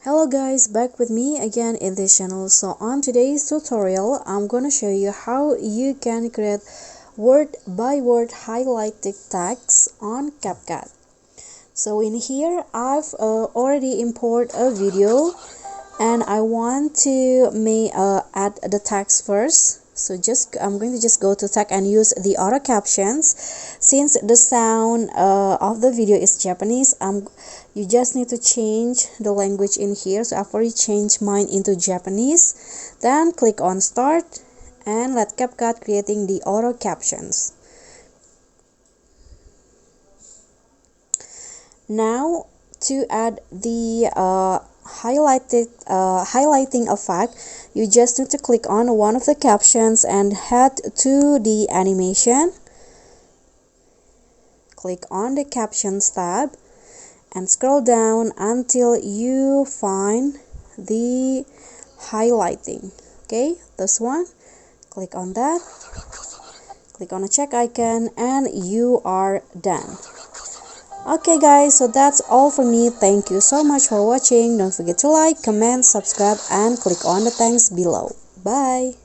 Hello guys, back with me again in this channel. So on today's tutorial, I'm gonna show you how you can create word by word highlighted text on Capcut. So in here, I've already imported a video and I want to add the text first. So I'm going to just go to text and use the auto captions. Since the sound of the video is Japanese, you just need to change the language in here. So I've already changed mine into Japanese. Then click on start and let Capcut creating the auto captions. Now to add the highlighting effect, you just need to click on one of the captions and head to the animation. Click on the captions tab and scroll down until you find the highlighting. Okay, this one. Click on that. Click on a check icon and you are done. Okay guys, so that's all for me. Thank you so much for watching. Don't forget to like, comment, subscribe and click on the thanks below. Bye.